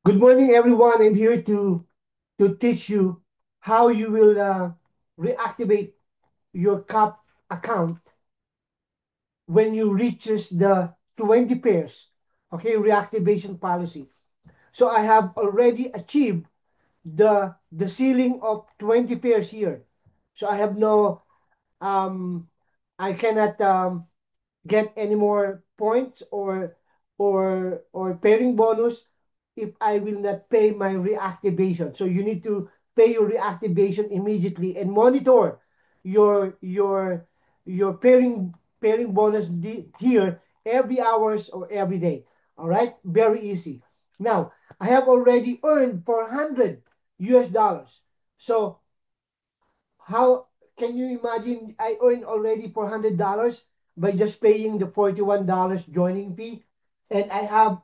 Good morning, everyone. I'm here to teach you how you will reactivate your CAP account when you reaches the 20 pairs. Okay, reactivation policy. So I have already achieved the ceiling of 20 pairs here. So I have no I cannot get any more points or pairing bonus if I will not pay my reactivation. So you need to pay your reactivation immediately and monitor your your your pairing bonus here every hours or every day. All right, very easy. Now I have already earned 400 US dollars. So how can you imagine I earned already $400 by just paying the $41 joining fee, and I have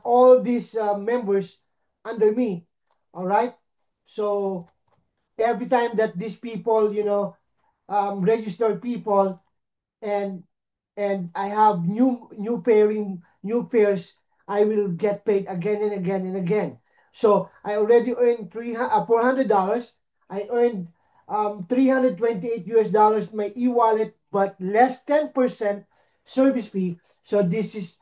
all these members under me. All right, so every time that these people, register people, and I have new pairs, I will get paid again and again and again. So I already earned $400. I earned 328 US dollars my e-wallet, but less 10% service fee. So this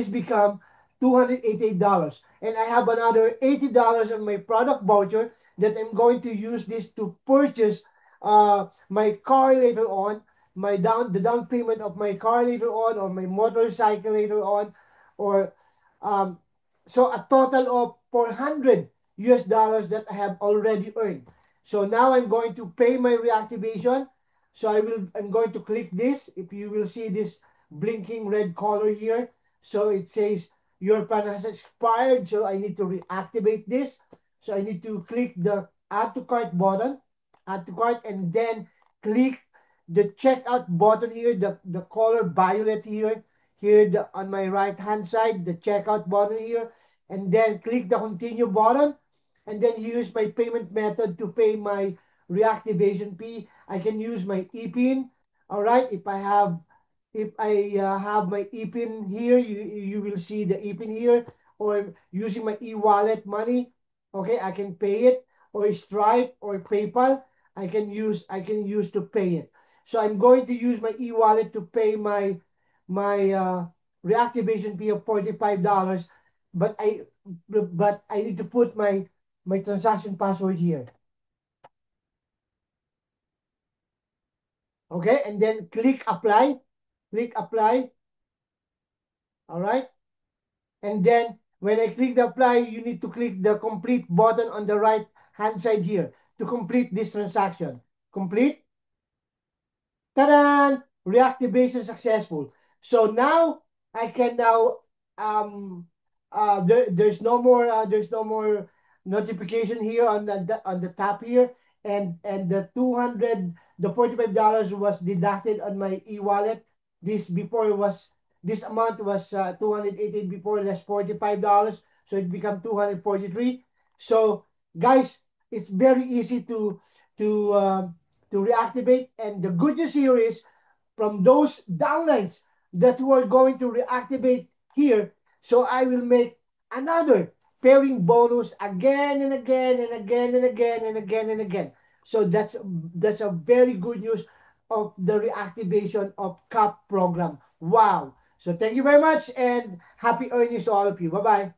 become $288, and I have another $80 on my product voucher that I'm going to use this to purchase my car later on, the down payment of my car later on, or my motorcycle later on, or um, so a total of 400 US dollars that I have already earned. So now I'm going to pay my reactivation. So I'm going to click this. If you will see this blinking red color here, so it says your plan has expired. So I need to reactivate this. So I need to click the add to cart button, add to cart, and then click the checkout button here, the color violet here on my right hand side, the checkout button here, and then click the continue button, and then use my payment method to pay my reactivation fee. I can use my ePIN. All right, if I have my ePIN here, you will see the ePIN here, or using my e-wallet money. Okay, I can pay it, or Stripe or PayPal. I can use to pay it. So I'm going to use my e-wallet to pay my reactivation fee of $45, but I need to put my transaction password here. Okay, and then click apply. Click apply. All right. And then when I click the apply, you need to click the complete button on the right hand side here to complete this transaction. Complete. Ta-da! Reactivation successful. So now I can now there's no more notification here on the top here, and the $45 was deducted on my e-wallet. This amount was 280 before, less $45, so it become 243. So guys, it's very easy to um, to reactivate. And the good news here is, from those downlines that were going to reactivate here, so I will make another pairing bonus again and again and again and again and again and again. So that's a very good news of the reactivation of CAP program. Wow. So thank you very much, and happy earnings to all of you. Bye bye.